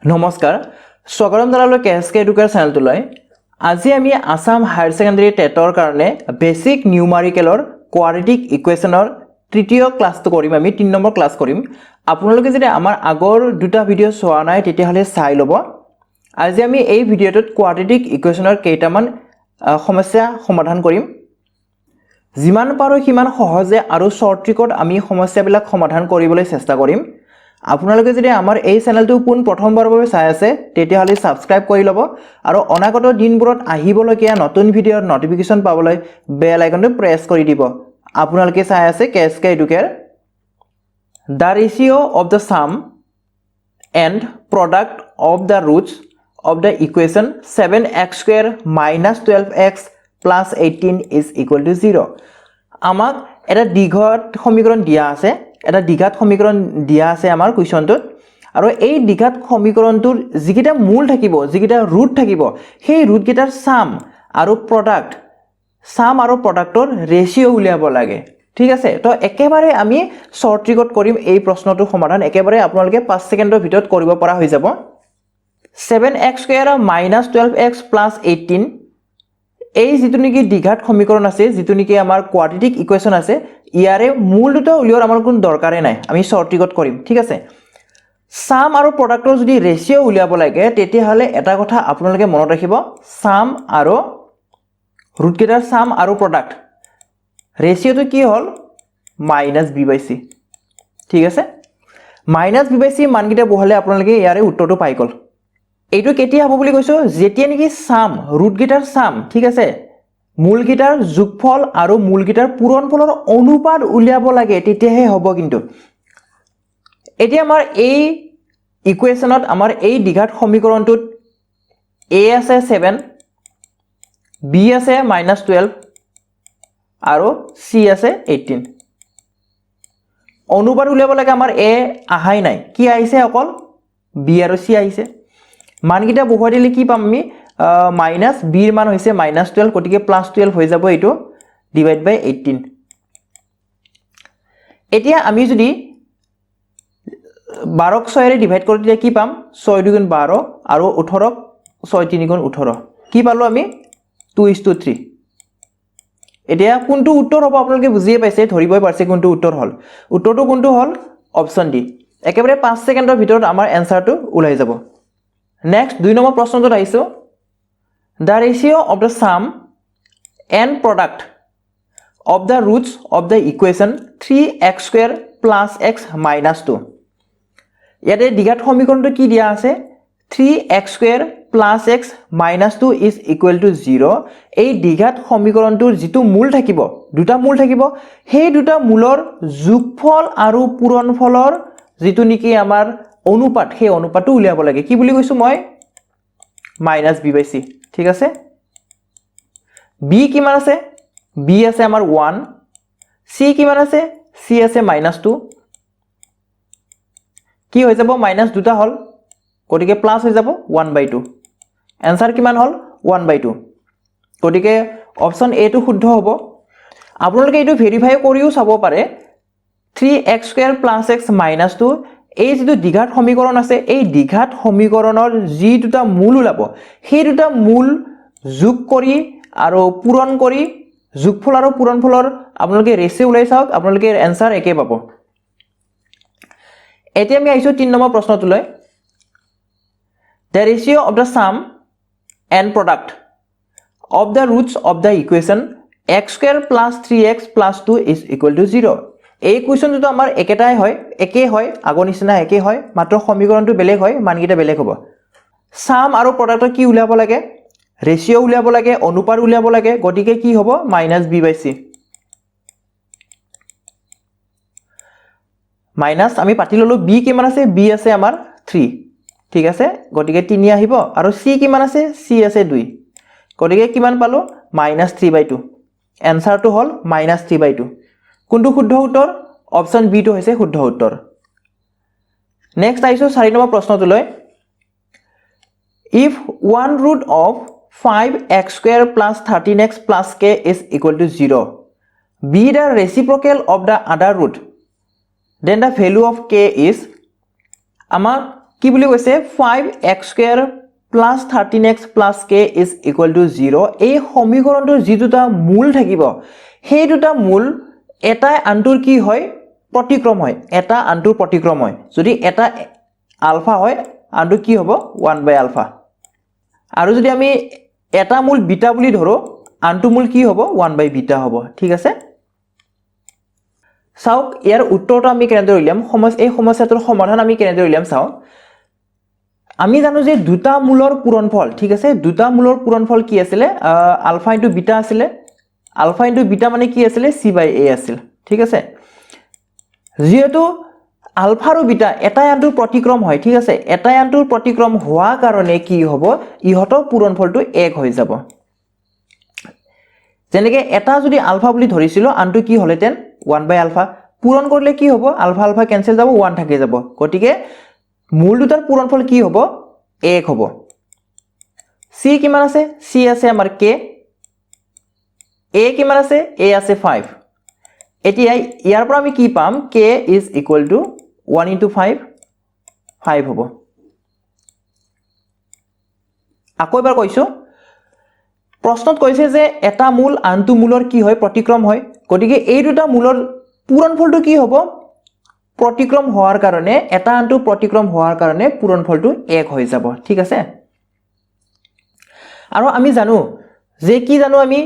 নমস্কাৰ স্বাগতম জনালো কেএসকে এডুকেয়াৰ চেনেলটোলৈ আজি আমি আসাম হায়াৰ সেকেন্ডাৰী টেটৰ কাৰণে বেসিক নিউমাৰিকেলৰ কোৱাড্ৰেটিক ইকুৱেশ্যনৰ তৃতীয় ক্লাসটো কৰিম আমি 3 নম্বৰ ক্লাস কৰিম আপোনালোকে যদি আমাৰ আগৰ দুটা ভিডিও চোৱা নাই তেতিয়াহলে চাই লব আজি আমি এই ভিডিওটোত কোৱাড্ৰেটিক ইকুৱেশ্যনৰ কেইটামান সমস্যা সমাধান কৰিম যিমান পাৰো সিমান সহজে আৰু শৰ্ট ট্ৰিকত আমি সমস্যাবিলাক সমাধান কৰিবলৈ চেষ্টা কৰিম আপোনালোকে যদি আমাৰ এই চেনেলটো পুন প্ৰথমবাৰৰ বাবে চাই আছে তেতিয়াহলে সাবস্ক্ৰাইব কৰি লব আৰু অনাগত দিনবোৰত আহিবলগীয়া নতুন ভিডিওৰ নটিফিকেশন পাবলৈ বেল আইকনটো প্ৰেছ কৰি দিব আপোনালোকে চাই আছে কেএসকে Educare The ratio of the sum and product of the roots of the equation 7x square minus 12x plus 18 is equal to 0 আমাক এটা দ্বিঘাত সমীকৰণ দিয়া আছে এটা দ্বিঘাত সমীকৰণ দিয়া আছে আমাৰ কোৱেশ্যনটোত আৰু এই দ্বিঘাত সমীকৰণটোৰ যিকিটা মূল থাকিব যিকিটা ৰুট থাকিব সেই ৰুট গিটাৰ সাম আৰু প্ৰডাক্টৰ ৰেশিও উলিয়াব লাগে ঠিক আছে তো একেবাৰে আমি শৰ্ট ট্ৰিকত কৰিম এই প্ৰশ্নটো সমাধান একেবাৰে আপোনালোকে 5 সেকেন্ডৰ ভিতৰত কৰিব পৰা হৈ যাব 7x square minus 12x plus 18 এই যেটো নেকি দ্বিঘাত সমীকৰণ আছে যেটো নেকি আমাৰ কোৱাড্ৰেটিক ইকুৱেশ্যন আছে ইয়াৰে মূল দুটা উলিওৱাৰ আমাৰ কোনো দৰকাৰে নাই আমি শৰ্ট ট্ৰিকত কৰিম ঠিক আছে সাম আৰু প্ৰডাক্টৰ যদি ৰেশিও উলিয়াব লাগে তেতিয়াহলে এটা কথা আপোনালোকে মনত ৰাখিব সাম আৰু ৰুট গিটাৰ সাম আৰু প্ৰডাক্ট ৰেশিওটো কি হল -b/c ঠিক আছে -b/c মানকিটা বহালে আপোনালোকে ইয়াৰে উত্তৰটো পাই গল এইটো কেতিয়া হ'ব বুলি কৈছো যেতিয়া নেকি সাম ৰুট গিটাৰ সাম ঠিক আছে মূল গিটাৰ যোগফল আৰু মূল গিটাৰ পূৰণফলৰ অনুপাত উলিয়াব লাগে তেতিয়াহে হ'ব কিন্তু এতিয়া আমাৰ এই ইকুৱেশ্যনত আমাৰ এই দ্বিঘাত সমীকৰণটোত a আছে 7 b আছে -12 আৰু c আছে 18 অনুপাত উলিয়াব লাগে আমাৰ a আহাই নাই কি আহিছে অকল b আৰু c আহিছে মানকিটা বহুৱাই দিলে কি পাম আমি মাইনাস b এর মান হৈছে -12 গটিকে +12 হৈ যাব এটো ডিভাইড বাই 18 এতিয়া আমি যদি 12 ক 6 এৰে ডিভাইড কৰি দিলে কি পাম 6 2 গুণ 12 আৰু 18 6 3 গুণ 18 কি পালো আমি 2:3 এতিয়া কোনটো উত্তৰ হ'ব আপোনালোকে বুজিয়ে পাইছে ধৰিবই পাৰছে কোনটো উত্তৰ হল উত্তৰটো কোনটো হল অপচন ডি একেবাৰে 5 সেকেন্ডৰ ভিতৰত আমাৰ এনসাৰটো ওলাই যাব নেক্সট 2 নম্বৰ প্ৰশ্নটো আহিছো The ratio of the sum and product of the roots of the equation 3x square plus x minus 2 ইয়াতে দ্বিঘাত সমীকৰণটো কি দিয়া আছে 3x square plus x minus 2 is equal to 0 এই দ্বিঘাত সমীকৰণটোৰ যেটো মূল থাকিব দুটা মূল থাকিব সেই দুটা মূলৰ যোগফল আৰু পূৰণফলৰ যেটো নেকি আমাৰ অনুপাত সেই অনুপাতটো উলিয়াব লাগে কি বুলি কৈছো মই -b/c ঠিক আছে b কিমান আছে b আছে আমাৰ 1 c কিমান আছে c আছে -2 কি হৈ যাব মাইনাস দুটা হল গটিকে প্লাস হৈ যাব 1/2 आंसर কিমান হল 1/2 গটিকে অপচন এ টো শুদ্ধ হ'ব আপোনালোকে এটো ভেৰিফাই কৰিও চাব পাৰে 3x square plus x minus 2 এই যেটো দ্বিঘাত সমীকৰণ আছে এই দ্বিঘাত সমীকৰণৰ যি দুটা মূল ওলাব সেই দুটা মূল যোগ কৰি আৰু পূৰণ কৰি যোগফল আৰু পূৰণফলৰ আপোনালোকে ৰেশিও উলাই চাওক আপোনালোকে आंसर একে পাব এতিয়া আমি আইছো 3 number প্ৰশ্নটোলৈ The ratio of the sum and product of the roots of the equation x square plus 3x plus 2 is equal to 0 এই কোৱেশ্যনটো আমাৰ একেটাই হয় একে হয় আগৰ নিচিনা একে হয় মাত্ৰ সমীকৰণটো বেলেগ হয় মানকিটা বেলেগ হ'ব সাম আৰু প্ৰডাক্টৰ কি উলিয়াব লাগে ৰেশিও উলিয়াব লাগে অনুপাত উলিয়াব লাগে গটিকে কি হ'ব -b/c মাইনাস আমি পাতি ললো b কিমান আছে b আছে আমাৰ 3 ঠিক আছে গটিকে 3 আহিব আৰু c কিমান আছে c আছে 2 গটিকে কিমান পালো -3/2 आंसरটো হল -3/2 কোনটো শুদ্ধ উত্তৰ অপচন বি টো হৈছে শুদ্ধ উত্তৰ নেক্সট আইছো 4 number প্ৰশ্নটোলৈ if one root of 5x square plus 13x plus k is equal to 0 be the reciprocal of the other root then the value of k is আমাৰ কি বুলি কৈছে 5x² plus 13x plus k is equal to 0 এই সমীকৰণটোৰ যি দুটা মূল থাকিব সেই দুটা মূল এটা আনটোৰ কি হয় প্ৰতিক্ৰম হয় এটা আনটোৰ প্ৰতিক্ৰম হয় যদি এটা আলফা হয় আনটো কি হ'ব 1/α আৰু যদি আমি এটা মূল বিটা বুলি ধৰো আনটো মূল কি হ'ব 1/β হ'ব ঠিক আছে চাওক ইয়াৰ উত্তৰটো আমি কেনেদৰে উলিয়াম এই সমস্যাটোৰ সমাধান আমি কেনেদৰে উলিয়াম চাও আমি জানো যে দুটা মূলৰ পূৰণফল ঠিক আছে দুটা মূলৰ পূৰণফল কি আছিল আলফা * বিটা আছিল আলফা * বিটা মানে কি আছিল c/a আছিল ঠিক আছে যেহেতু আলফা আৰু বিটা এটা আনটোৰ প্ৰতিক্ৰম হয় ঠিক আছে এটা আনটোৰ প্ৰতিক্ৰম হোৱা কাৰণে কি হ'ব ইহতৰ পূৰণফলটো 1 হৈ যাব যেনেকৈ এটা যদি আলফা বুলি ধৰিছিল আনটো কি হলেতেন 1/α পূৰণ কৰিলে কি হ'ব আলফা আলফা কেনসেল যাব 1 থাকি যাব গতিকে মূল দুটাৰ পূৰণফল কি হ'ব 1 হ'ব c কিমান আছে c আছে আমাৰ k a কিমান আছে a আছে 5 এতিয়া ইয়াৰ পৰা আমি কি পাম k is equal to 1 into 5 5 হ'ব আকৌ এবাৰ কৈছো প্ৰশ্নত কৈছে যে এটা মূল আনটো মূলৰ কি হয় প্ৰতিক্ৰম হয় গতিকে এই দুটা মূলৰ পূৰণফলটো কি হ'ব প্ৰতিক্ৰম হোৱাৰ কাৰণে এটা আনটো প্ৰতিক্ৰম হোৱাৰ কাৰণে পূৰণফলটো 1 হৈ যাব ঠিক আছে আৰু আমি জানো যে কি জানো আমি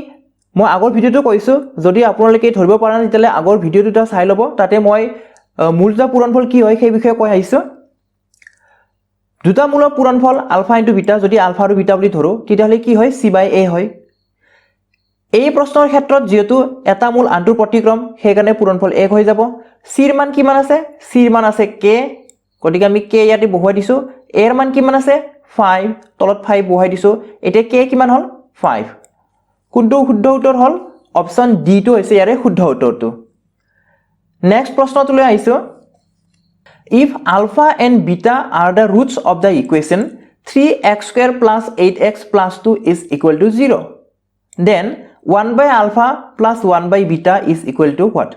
মই আগৰ ভিডিওটো কৈছো যদি আপোনালোকে ধৰিব পৰা নাই তেতিয়ালে আগৰ ভিডিও দুটা চাই ল'ব তাতে মই মূল দুটা পূৰণফল কি হয় সেই বিষয়ে কৈ আহিছো দুটা মূলৰ পূৰণফল আলফা * বিটা যদি আলফা আৰু বিটা বুলি ধৰো তেতিয়ালে কি হয় c/a হয় এই প্ৰশ্নৰ ক্ষেত্ৰত যেহেতু এটা মূল আনটোৰ প্ৰতিক্ৰম সেই কাৰণে পূৰণফল 1 হৈ যাব c ৰ মান কিমান আছে c ৰ মান আছে k গতিকে আমি k ইয়াতে বহুৱাই দিছো a ৰ মান কিমান আছে 5 তলত 5 বহুৱাই দিছো এতিয়া k কিমান হল 5 কোনটো শুদ্ধ উত্তৰ হল অপচন ডি টো হৈছে ইয়াৰে শুদ্ধ উত্তৰটো নেক্সট প্ৰশ্নটোলৈ আহিছো if alpha and beta are the roots of the equation 3x² plus 8x plus 2 is equal to 0 then 1/α plus 1/β is equal to what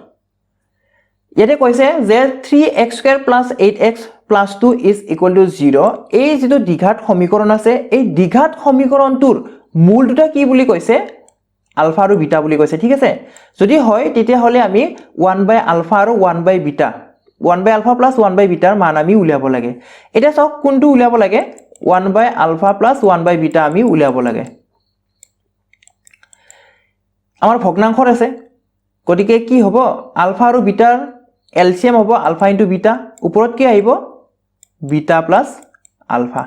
ইয়াতে কৈছে যে 3x² plus 8x plus 2 is equal to 0 এই যেটো দ্বিঘাত সমীকৰণ আছে এই দ্বিঘাত সমীকৰণটোৰ মূল দুটা কি বুলি কৈছে আলফা আৰু বিটা বুলি কৈছে ঠিক আছে যদি হয় তেতিয়া হলে আমি 1/α আৰু 1/β 1/α plus 1/β ৰ মান আমি উলিয়াব লাগে এটা চাওক কোনটো উলিয়াব লাগে 1/α plus 1/β আমি উলিয়াব লাগে আমাৰ ভগ্নাংশৰ আছে গতিকে কি হ'ব আলফা আৰু বিটাৰ এলসিএম হ'ব আলফা * বিটা ওপৰত কি আহিব বিটা প্লাস আলফা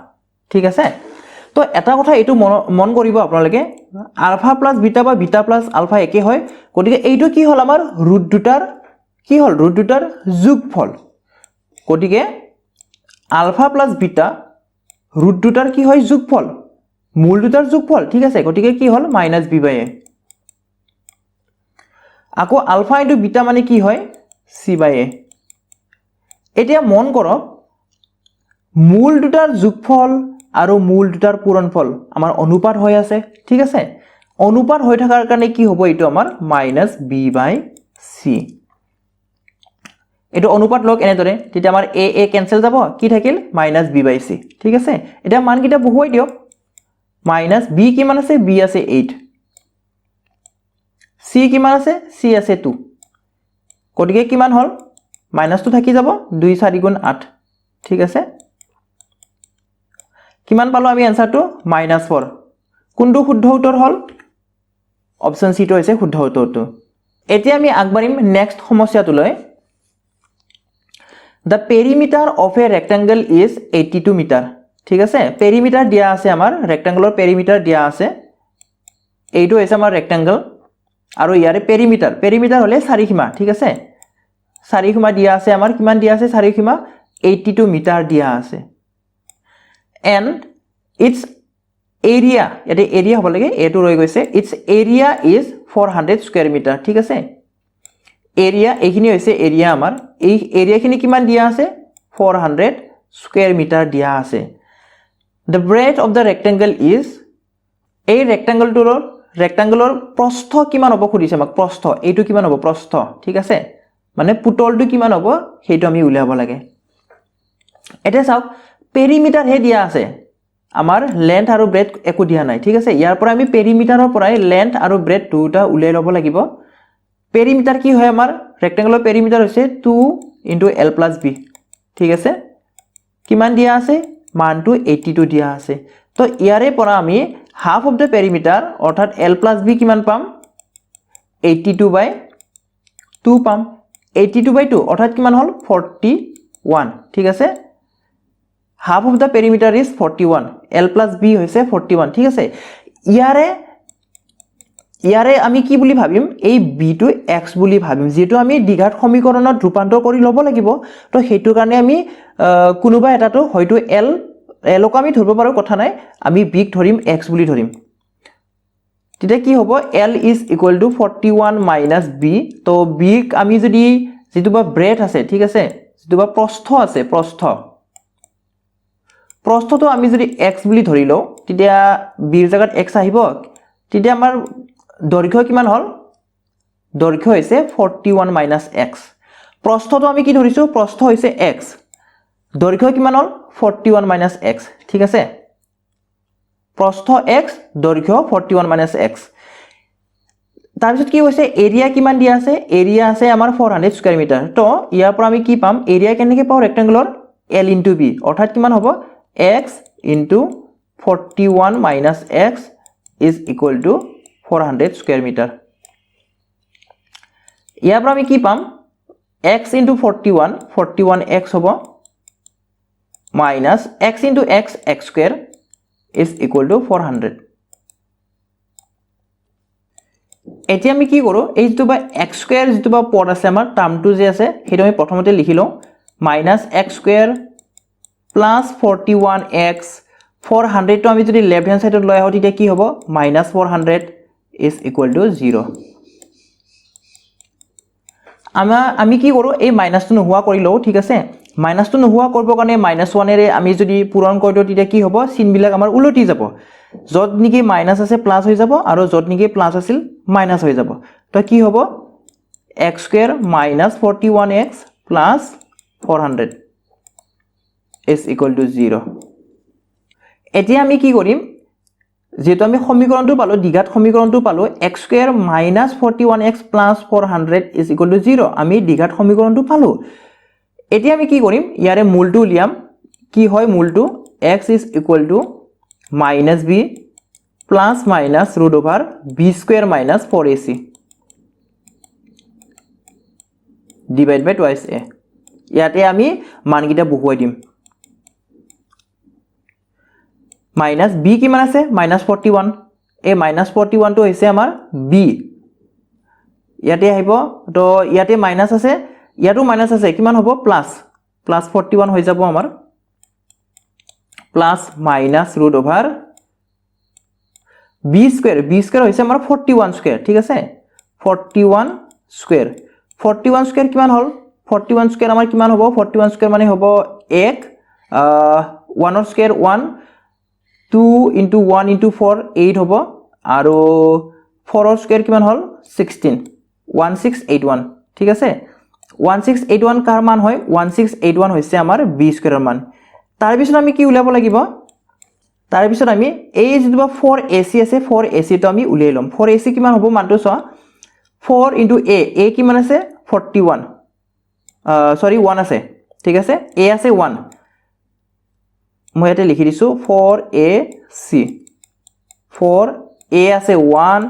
ঠিক আছে তো এটা কথা এটো মন কৰিব আপোনালোকে আলফা প্লাস বিটা বা বিটা প্লাস আলফা একে হয় গতিকে এইটো কি হল আমাৰ ৰুট দুটাৰ কি হল ৰুট দুটাৰ যোগফল গতিকে আলফা প্লাস বিটা ৰুট দুটাৰ কি হয় যোগফল মূল দুটাৰ যোগফল ঠিক আছে গতিকে কি হল -b/a আকৌ আলফা * বিটা মানে কি হয় c/a এতিয়া মন কৰক মূল দুটাৰ যোগফল আৰু মূল দুটাৰ পূৰণফল আমাৰ অনুপাত হৈ আছে ঠিক আছে অনুপাত হৈ থকাৰ কাৰণে কি হ'ব এটো আমাৰ -b/c এটো অনুপাত লওক এনেদৰে তেতিয়া আমাৰ a কেনসেল যাব কি থাকিল -b/c ঠিক আছে এটা মান কিটা বহুৱাই দিয়ক -b কিমান আছে b আছে 8 c কিমান আছে c আছে 2 গতিকে কিমান হল মাইনাসটো থাকি যাব 2 4 গুণ 8 ঠিক আছে কিমান পালো আমি আনসাৰটো -4 কোনটো শুদ্ধ উত্তৰ হল অপচন সি টো হৈছে শুদ্ধ উত্তৰটো এতিয়া আমি আগবাৰিম next সমস্যাটোলৈ The perimeter of a rectangle is 82 meter ঠিক আছে perimeter দিয়া আছে আমাৰ rectangular perimeter দিয়া আছে এইটো হৈছে আমাৰ rectangle আৰু ইয়াৰে perimeter হলে চাৰিসীমা ঠিক আছে চাৰিসীমা দিয়া আছে আমাৰ কিমান দিয়া আছে চাৰিসীমা 82 মিটাৰ দিয়া আছে and its area ইয়াতে area হ'ব লাগে এটো ৰৈ গৈছে its area is 400 square meter ঠিক আছে area এইখিনি হৈছে area আমাৰ এই area খিনি কিমান দিয়া আছে 400 square meter দিয়া আছে the breadth of the rectangle is এই rectangular প্ৰস্থ কিমান হ'ব খুদিছে আমাক প্ৰস্থ এইটো কিমান হ'ব প্ৰস্থ ঠিক আছে মানে পুতলটো কিমান হ'ব সেইটো আমি উলিয়াব লাগে এটা চাওক পেৰিমিটাৰ হে দিয়া আছে আমাৰ লেন্থ আৰু ব্ৰেথ একো দিয়া নাই ঠিক আছে ইয়াৰ পৰা আমি পেৰিমিটাৰৰ পৰাই লেন্থ আৰু ব্ৰেথ দুটা উলিয়াই ল'ব লাগিব পেৰিমিটাৰ কি হয় আমাৰ ৰেক্টেংগুলাৰ পেৰিমিটাৰ হৈছে 2 * l + b ঠিক আছে কিমান দিয়া আছে মানটো 82 দিয়া আছে তো ইয়াৰে পৰা আমি হাফ অফ দ্য পেৰিমিটাৰ অৰ্থাৎ l + b কিমান পাম 82/2 পাম 82/2 অৰ্থাৎ কিমান হল 41 ঠিক আছে half of the perimeter is 41 l plus b হৈছে 41 ঠিক আছে ইয়াৰে আমি কি বুলি ভাবিম এই b টো x বুলি ভাবিম যেটো আমি দ্বিঘাত সমীকৰণত ৰূপান্তৰ কৰি ল'ব লাগিব তো হেতু কাৰণে আমি কোনোবা এটাটো হয়তো l ক আমি ধৰিব পাৰো কথা নাই আমি b ক ধৰিম x বুলি ধৰিম তেতিয়া কি হ'ব l is equal to 41 - b তো b ক আমি যদি যেটো বা ব্ৰেথ আছে ঠিক আছে যেটো বা প্ৰস্থ আছে প্ৰস্থটো আমি যদি x বুলি ধৰি লও তেতিয়া b ৰ জাগাত x আহিব তেতিয়া আমাৰ দৈৰ্ঘ্য কিমান হল দৈৰ্ঘ্য হৈছে 41 - x প্ৰস্থটো আমি কি ধৰিছো প্ৰস্থ হৈছে x দৈৰ্ঘ্য কিমান হল 41 - x ঠিক আছে প্ৰস্থ x দৈৰ্ঘ্য 41 - x তাৰ পিছত কি হৈছে এৰিয়া কিমান দিয়া আছে এৰিয়া আছে আমাৰ 400 স্কয়াৰ মিটাৰ তো ইয়াৰ পৰা আমি কি পাম এৰিয়া কেনেকৈ পাও ৰেক্টেংগুলাৰ l * b অৰ্থাৎ কিমান হ'ব x into 41 - x is equal to 400 square meter ইয়াৰ পৰা আমি কি পাম x into 41 x হ'ব minus x into x square is equal to 400 এতিয়া আমি কি কৰো এই যেটো বা x square যেটো বা পদ আছে আমাৰ টাৰ্মটো যে আছে হেটো আমি প্ৰথমতে লিখি লও minus x square plus 41x 400 to আমি যদি লেফট হ্যান্ড সাইডত লৈ আহো তেতিয়া কি হ'ব minus 400 is equal to 0 আমি কি কৰো এই মাইনাস টো নোহোৱা কৰি লও ঠিক আছে মাইনাস টো নোহোৱা কৰিব কাৰণে -1 এৰে আমি যদি পূৰণ কৰি দিও তেতিয়া কি হ'ব চিন বিলাক আমাৰ উলটি যাব যত নিকি মাইনাস আছে প্লাস হৈ যাব আৰু যত নিকি প্লাস আছিল মাইনাস হৈ যাব তো কি হ'ব x square minus 41x plus 400 is equal to 0 এতিয়া আমি কি কৰিম যেটো আমি সমীকৰণটো পালো দ্বিঘাত সমীকৰণটো পালো x square minus 41x plus 400 is equal to 0 আমি দ্বিঘাত সমীকৰণটো পালো এতিয়া আমি কি কৰিম ইয়াৰে মূলটো উলিয়াম কি হয় মূলটো x is equal to minus b plus minus root over b square minus 4ac divide by twice a ইয়াতে আমি মানকিটা বহুৱাই দিম minus b কিমান আছে minus 41 এই minus 41 টো হৈছে আমাৰ b ইয়াতে আহিব তো ইয়াতে মাইনাস আছে ইয়াতো মাইনাস আছে কিমান হ'ব প্লাস 41 হৈ যাব আমাৰ plus minus root over b square হৈছে আমাৰ 41 স্কয়াৰ ঠিক আছে 41 স্কয়াৰ কিমান হল 41 স্কয়াৰ আমাৰ কিমান হ'ব 41 স্কয়াৰ মানে হ'ব 1 1 ৰ স্কয়াৰ 1 2 into 1 into 4 8 হ'ব আৰু 4 ৰ স্কয়াৰ কিমান হল 16 1681 ঠিক আছে 1681 কাৰ মান হয় 1681 হৈছে আমাৰ b স্কয়াৰৰ মান তাৰ পিছত আমি কি উলাব লাগিব তাৰ পিছত আমি এই যেটো 4ac আছে 4ac তো আমি উলিয়াই লম 4ac কিমান হ'ব মানটো চ 4 into a কিমান আছে 41 সৰি 1 আছে ঠিক আছে a আছে 1 মই এতে লিখি দিছো 4ac 4a আছে 1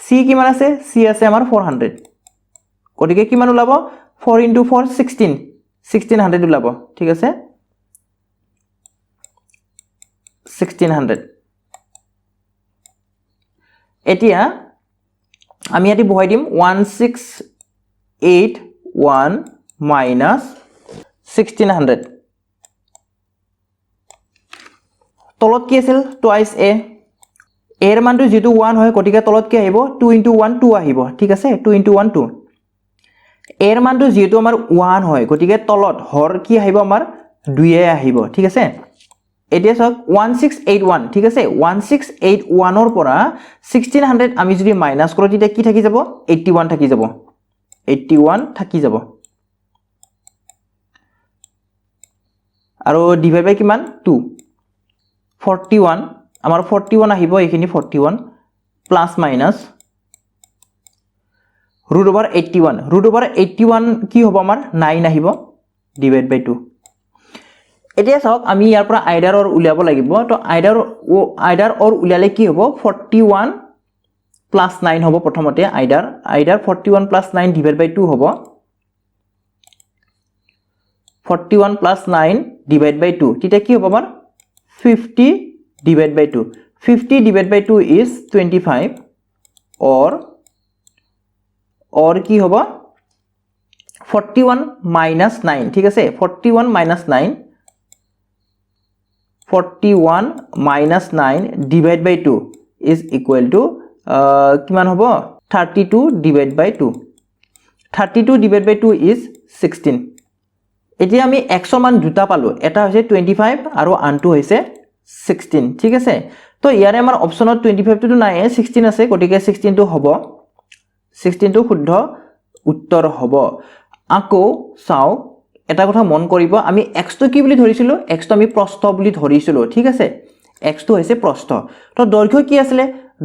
c কিমান আছে c আছে আমাৰ 400 কটিকে কিমান উলাব 4 into 4 16 1600 উলাব ঠিক আছে 1600 এতিয়া আমি ইয়াতে বহাই দিম 1681 minus 1600 তলত কি আছিল twice a এর মানটো যেটো 1 হয় কটিকে তলত কি আহিব 2 into 1 2 আহিব ঠিক আছে 2 into 1 2 এর মানটো যেটো আমাৰ 1 হয় কটিকে তলত হৰ কি আহিব আমাৰ 2 এ আহিব ঠিক আছে এতিয়া সক 1681 ঠিক আছে 1681 ৰ পৰা 1600 আমি যদি মাইনাস কৰো তেতিয়া কি থাকি যাব 81 থাকি যাব 81 থাকি যাব আৰু ডিভাইড বাই কিমান 2 41 আমাৰ 41 আহিব এইখিনি 41 প্লাস মাইনাস root over 81 কি হ'ব আমাৰ 9 আহিব ডিভাইড বাই 2 এতিয়া চাওক আমি ইয়াৰ পৰা আইডাৰ অৰ উলিয়াব লাগিব তো আইডাৰ অৰ উলিয়ালে কি হ'ব 41 plus 9 হ'ব প্ৰথমতে আইডাৰ 41 plus 9 divided by 2 হ'ব 41 plus 9 divided by 2 তেতিয়া কি হ'ব আমাৰ 50 divided by 2 50 divided by 2 is 25 or কি হ'ব 41 minus 9 ঠিক আছে 41 minus 9 divided by 2 is equal to কিমান হ'ব 32 divided by 2 32 divided by 2 is 16 এতিয়া আমি x মান দুটা পালো এটা হৈছে 25 আৰু আনটো হৈছে 16 ঠিক আছে তো ইয়াৰে আমাৰ অপচনত 25 টো নাই 16 আছে গটিকে 16 টো হ'ব 16 টো শুদ্ধ উত্তৰ হ'ব আকৌ চাও এটা কথা মন কৰিব আমি x টো কি বুলি ধৰিছিলো x টো আমি প্ৰস্থ বুলি ধৰিছিলো ঠিক আছে x টো হৈছে প্ৰস্থ তো দৈৰ্ঘ্য কি আছিল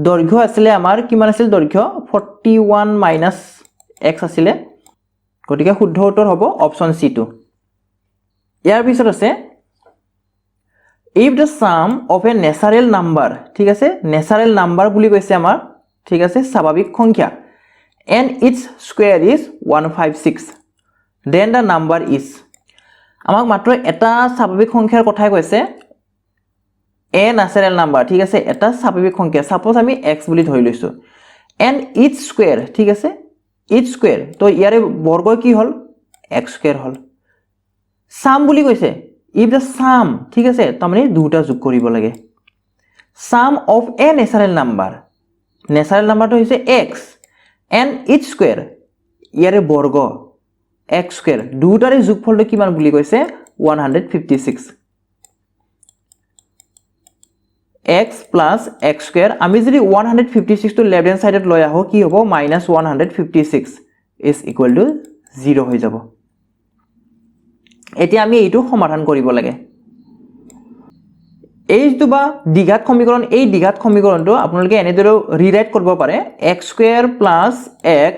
দৈৰ্ঘ্য আছিল আমাৰ কিমান আছিল দৈৰ্ঘ্য 41 minus x আছিল গটিকে শুদ্ধ উত্তৰ হ'ব অপচন সি টো ইয়াৰ পিছত আছে if the sum of a natural number ঠিক আছে natural number বুলি কৈছে আমাৰ ঠিক আছে স্বাভাৱিক সংখ্যা and its square is 156 then the number is আমাক মাত্ৰ এটা স্বাভাৱিক সংখ্যাৰ কথাই কৈছে a natural number ঠিক আছে এটা স্বাভাৱিক সংখ্যা সাপোজ আমি x বুলি ধৰি লৈছো and its square ঠিক আছে its square তো ইয়াৰে বৰ্গ কি হল x square হল sum বুলি কৈছে if the sum ঠিক আছে তাৰমানে দুটা যোগ কৰিব লাগে sum of a natural number তো হৈছে x and its square ইয়াৰে বৰ্গ x square দুটাৰে যোগফলটো কিমান বুলি কৈছে 156 x plus x square আমি যদি 156 টো লেফট হ্যান্ড সাইডত লৈ আহো কি হ'ব -156 is equal to 0 হৈ যাব এতিয়া আমি এইটো সমাধান কৰিব লাগে এইটো বা দ্বিঘাত সমীকৰণ এই দ্বিঘাত সমীকৰণটো আপোনালোকে এনেদৰে ৰিৰাইট কৰিব পাৰে x square plus x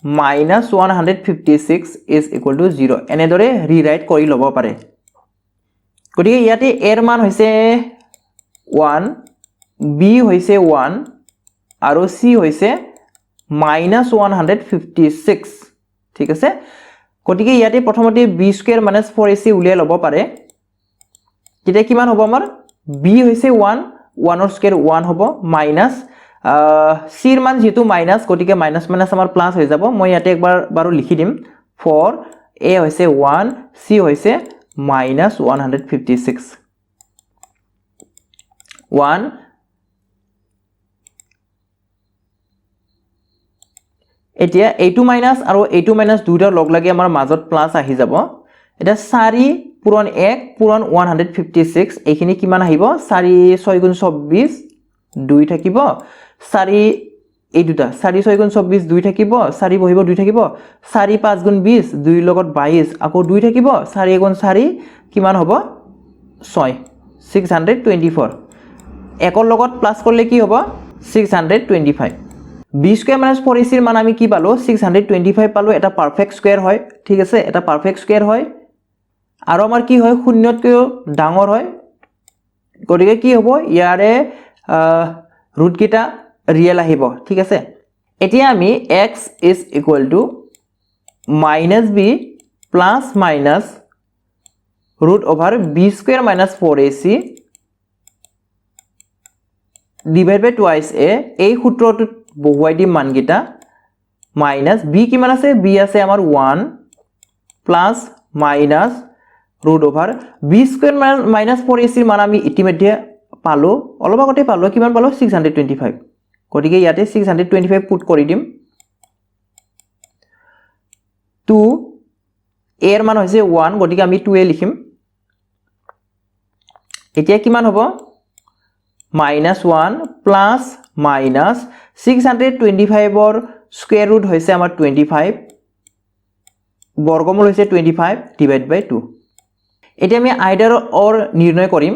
minus 156 is equal to 0 এনেদৰে ৰিৰাইট কৰি ল'ব পাৰে গতিকে ইয়াতে a ৰ মান হৈছে 1 b হৈছে 1 আৰু c হৈছে -156 ঠিক আছে গতিকে ইয়াতে প্ৰথমতে b স্কয়াৰ - 4ac উলিয়াই ল'ব পাৰে তেতিয়া কিমান হ'ব আমাৰ b হৈছে 1 1 ৰ স্কয়াৰ 1 হ'ব মাইনাস c ৰ মান যেটো মাইনাস গতিকে মাইনাস মাইনাস আমাৰ প্লাস হৈ যাব মই ইয়াতে একবাৰ বাৰো লিখি দিম 4 a হৈছে 1 c হৈছে -156 1 এতিয়া a2 মাইনাস আৰু a2 মাইনাস দুটা লগ লাগি আমাৰ মাজত প্লাস আহি যাব এটা 4 পূৰণ 1 পূৰণ 156 এইখিনি কিমান আহিব 4 6 গুণ 24 2 থাকিব 4 এই দুটা 4 6 গুণ 24 2 থাকিব 4 বহিব 2 থাকিব 4 5 গুণ 20 2 লগত 22 আকৌ 2 থাকিব 4 গুণ 4 কিমান হ'ব 6 624 একর লগত প্লাস করলে কি হ'ব 625 b স্কয়ার - 4ac এর মান আমি কি পালো 625 পালো এটা পারফেক্ট স্কয়ার হয় ঠিক আছে এটা পারফেক্ট স্কয়ার হয় আৰু আমাৰ কি হয় শূন্যতকৈ ডাঙৰ হয় গতিকে কি হ'ব ইয়াৰে ৰুট কিটা ৰিয়েল আহিব ঠিক আছে এতিয়া আমি x is equal to -b plus minus root over b square minus 4ac divided by twice a এই সূত্ৰটো বহুৱাই দি মানগিটা minus b কিমান আছে b আছে আমাৰ 1 plus minus root over b square minus 4ac এর মান আমি ইতিমধ্যে পালো অলপ আগতে পালো কিমান পালো 625 গতিকে ইয়াতে 625 পুট কৰি দিম 2 a এর মান হৈছে 1 গতিকে আমি 2a লিখিম এতিয়া কিমান হ'ব -1 plus minus 625 or square root হৈছে আমাৰ 25 বৰ্গমূল হৈছে 25 divided by 2 এতিয়া আমি আইডাৰ অৰ নিৰ্ণয় কৰিম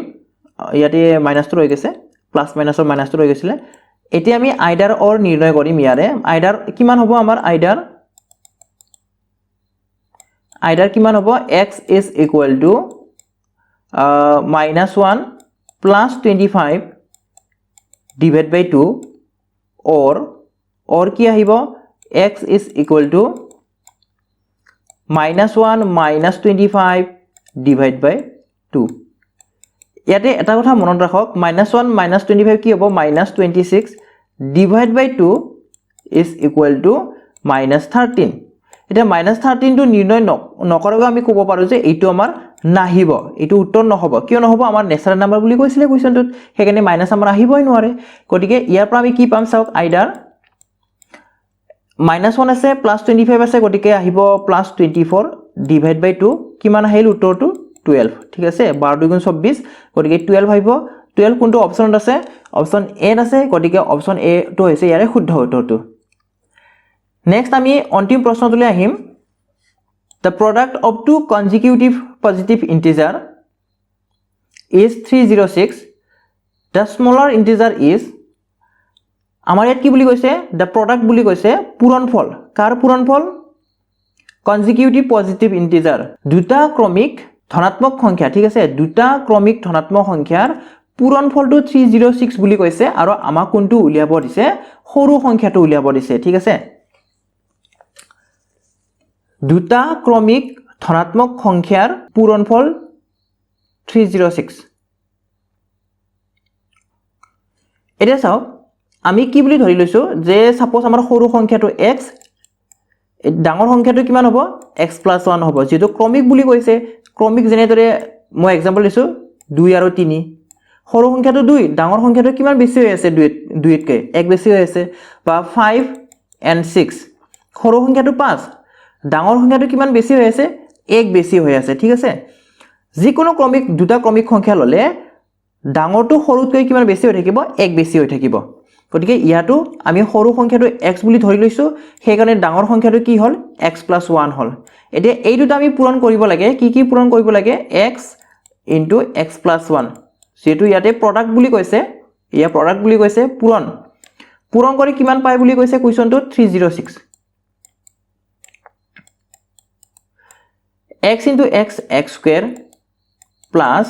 ইয়াতে মাইনাসটো ৰৈ গৈছে প্লাস মাইনাসৰ মাইনাসটো ৰৈ গৈছিল এতিয়া আমি আইডাৰ অৰ নিৰ্ণয় কৰিম ইয়াৰে আইডাৰ কিমান হ'ব আমাৰ আইডাৰ কিমান হ'ব x is equal to -1 plus 25 divided by 2 or কি আহিব x is equal to -1 minus 25 divided by 2 ইয়াতে এটা কথা মনত ৰাখক -1 minus 25 কি হ'ব -26 divided by 2 is equal to -13 এটা -13 টো নিৰ্ণয় নকৰাকৈ আমি ক'ব পাৰো যে এইটো আমাৰ নাহিব এইটো উত্তৰ নহব কিয় নহব আমাৰ নেচাৰেল নাম্বাৰ বুলি কৈছিলে কোৱেশ্চনটোত হেকাৰণে মাইনাস আমাৰ আহিবই নোৱাৰে গতিকে ইয়াৰ পৰা আমি কি পাম চাওক আইডাৰ -1 আছে +25 আছে গতিকে আহিব +24 ডিভাইড বাই 2 কিমান আহিল উত্তৰটো 12 ঠিক আছে 12 * 2 = 24 গতিকে 12 আহিব 12 কোনটো অপচনত আছে অপচন এ আছে গতিকে অপচন এ টো হৈছে ইয়াৰে শুদ্ধ উত্তৰটো নেক্সট আমি অন্তিম প্ৰশ্নটোলৈ আহিম The product of two consecutive positive integer is 306 the smaller integer is আমাৰ ইয়াত কি বুলি কৈছে the product বুলি কৈছে পূৰণফল কাৰ পূৰণফল consecutive positive integer দুটা ক্ৰমিক ধনাত্মক সংখ্যা ঠিক আছে দুটা ক্ৰমিক ধনাত্মক সংখ্যাৰ পূৰণফলটো 306 বুলি কৈছে আৰু আমাক কোনটো উলিয়াব দিছে সৰু সংখ্যাটো উলিয়াব দিছে ঠিক আছে দুটা ক্ৰমিক ধনাত্মক সংখ্যাৰ পূৰণফল 306 এটা চাও আমি কি বুলি ধৰি লৈছো যে সাপোজ আমাৰ সৰু সংখ্যাটো x ডাঙৰ সংখ্যাটো কিমান হ'ব x + 1 হ'ব যেটো ক্ৰমিক বুলি কৈছে ক্ৰমিক যেনেদৰে মই एग्जांपल দিছো 2 আৰু 3 সৰু সংখ্যাটো 2 ডাঙৰ সংখ্যাটো কিমান বেছি হৈ আছে 2 তকৈ 1 বেছি হৈ আছে বা 5 and 6 সৰু সংখ্যাটো 5 ডাঙৰ সংখ্যাটো কিমান বেছি হৈ আছে 1 বেছি হৈ আছে ঠিক আছে যিকোনো ক্ৰমিক দুটা ক্ৰমিক সংখ্যা ললে ডাঙৰটো সৰুতকৈ কিমান বেছি হৈ থাকিব 1 বেছি হৈ থাকিব গতিকে ইয়াটো আমি সৰু সংখ্যাটো x বুলি ধৰি লৈছো সেই কাৰণে ডাঙৰ সংখ্যাটো কি হল x + 1 হল এতিয়া এই দুটা আমি পূৰণ কৰিব লাগে কি পূৰণ কৰিব লাগে x * x + 1 যেটো ইয়াতে প্ৰডাক্ট বুলি কৈছে ইয়া প্ৰডাক্ট বুলি কৈছে পূৰণ কৰি কিমান পায় বুলি কৈছে কোৱেশ্চনটো 306 x * x x² plus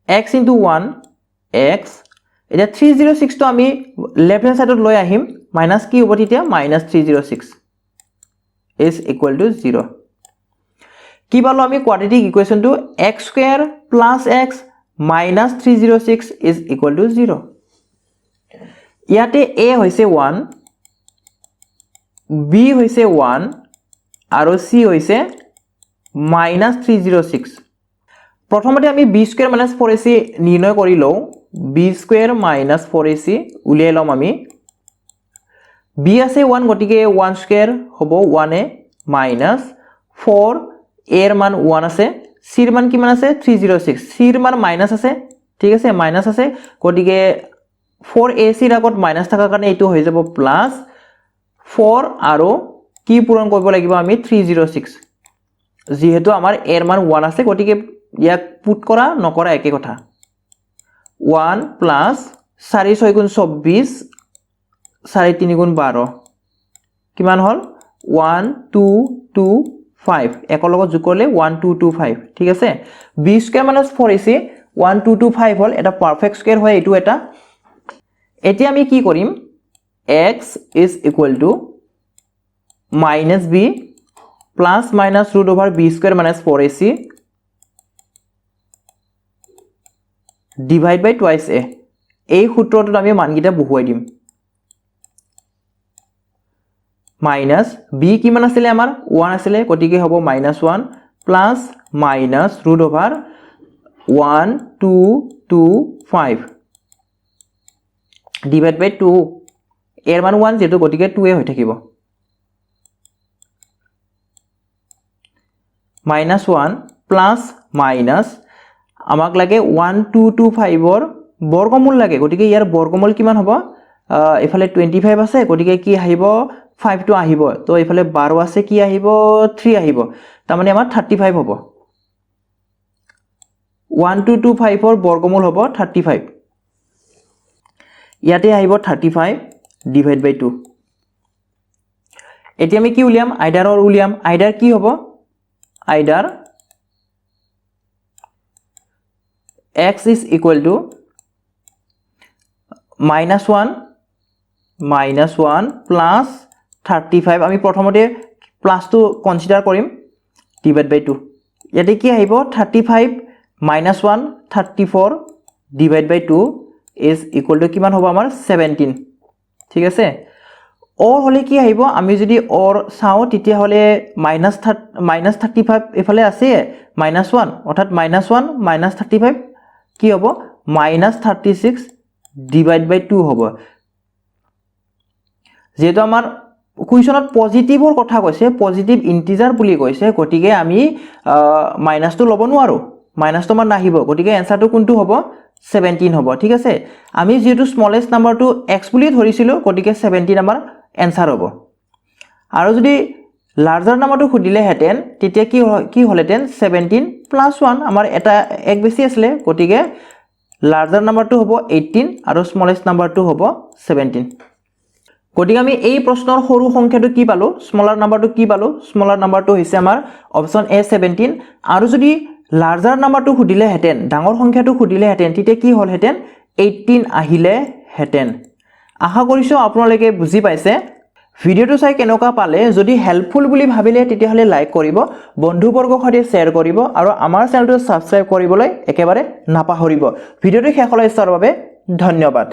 x * 1 x এটা 306 টো আমি লেফট হ্যান্ড সাইডত লৈ আহিম মাইনাস কি হ'ব তেতিয়া -306 is equal to 0 কি পালো আমি কোয়াড্ৰেটিক ইকুৱেচনটো x² plus x minus 306 is equal to 0 ইয়াতে a হৈছে 1 b হৈছে 1 আৰু c হৈছে -306 প্ৰথমতে আমি b² - 4ac নিৰ্ণয় কৰি লও b² - 4ac উলিয়াই লম আমি b আছে 1 গটিকে 1² হ'ব 1a minus 4 a এর মান 1 আছে c এর মান কিমান আছে 306 c এর মান মাইনাস আছে ঠিক আছে মাইনাস আছে গটিকে 4ac এর আগত মাইনাস থাকাৰ কাৰণে এটো হৈ যাব প্লাস 4 আৰু কি পূৰণ কৰিব লাগিব আমি 306 যেহেতু আমাৰ a এৰ মান 1 আছে গটিকে ইয়াক পুট কৰা নকৰা একে কথা 1 plus 4 6 গুণ 24 4 3 গুণ 12 কিমান হল 1 2 2 5 একৰ লগত যোগ কৰিলে 1 2 2 5 ঠিক আছে b² - 4ac 1 2 2 5 হল এটা পারফেক্ট স্কয়ার হয় এটো এটা এতিয়া আমি কি কৰিম x is equal to -b plus minus root over b² - 4ac divide by twice a এই সূত্ৰটোত আমি মানগিটা বহুৱাই দিম minus b কিমান আছিল আমাৰ 1 আছিল গটিকে হ'ব -1 plus minus root over 1 2 2 5 divide by 2 এর মান 1 যেটো গটিকে 2 এ হৈ থাকিব -1 plus minus আমাক লাগে 1225 ৰ বৰ্গমূল লাগে গটিকে ইয়াৰ বৰ্গমূল কিমান হ'ব এফালে 25 আছে গটিকে কি আহিব 5 টো আহিব তো এফালে 12 আছে কি আহিব 3 আহিব তাৰ মানে আমাৰ 35 হ'ব 1225 বৰ্গমূল হ'ব 35 ইয়াতে আহিব 35 ডিভাইড বাই 2 এতিয়া আমি কি উলিয়াম আইডাৰৰ উলিয়াম আইডাৰ কি হ'ব আইডাৰ x is equal to -1 plus 35 আমি প্ৰথমতে প্লাসটো কনসিডাৰ কৰিম ডিভাইড বাই 2 ইয়াতে কি আহিব 35 -1 34 divide by 2 is equal to কিমান হ'ব আমাৰ 17 ঠিক আছে or হলে কি আহিব আমি যদি or চাও তেতিয়া হলে -35 এফালে আছে -1 অৰ্থাৎ -1 -35 কি হ'ব -36 ডিভাইড বাই 2 হ'ব যেটো আমাৰ কুৱেশ্যনত পজিটিভৰ কথা কৈছে পজিটিভ ইন্টিজাৰ বুলি কৈছে গতিকে আমি মাইনাসটো লব নোৱাৰো মাইনাসটো মান নাহিব গতিকে এনসাৰটো কোনটো হ'ব 17 হ'ব ঠিক আছে আমি যেটো স্মলেস্ট নাম্বাৰটো x বুলি ধৰিছিলো গতিকে 17 আমাৰ এনসাৰ হ'ব আৰু যদি লাৰ্জাৰ নাম্বাৰটো খুদিলে হেতেন তেতিয়া কি হলেতেন 17 + 1 আমাৰ এটা এক বেছি আছিল গতিকে লাৰ্জাৰ নাম্বাৰটো হ'ব 18 আৰু স্মলেস্ট নাম্বাৰটো হ'ব 17 গতিকে আমি এই প্ৰশ্নৰ সৰু সংখ্যাটো কি পালো স্মলাৰ নাম্বাৰটো কি পালো স্মলাৰ নাম্বাৰটো হৈছে আমাৰ অপচন এ 17 আৰু যদি লাৰ্জাৰ নাম্বাৰটো খুদিলে হেতেন ডাঙৰ সংখ্যাটো খুদিলে হেতেন তেতিয়া কি হল হেতেন 18 আহিলে হেতেন আশা কৰিছো আপোনালোকে বুজি পাইছে ভিডিওটো চাই কেনেকুৱা পালে যদি হেল্পফুল বুলি ভাবিলে তেতিয়া হলে লাইক কৰিব বন্ধুবৰ্গৰ সৈতে শেয়াৰ কৰিব আৰু আমাৰ চেনেলটো সাবস্ক্ৰাইব কৰিবলৈ একেবাৰে নাপাহৰিব ভিডিওটো শেষলৈ চোৱাৰ বাবে ধন্যবাদ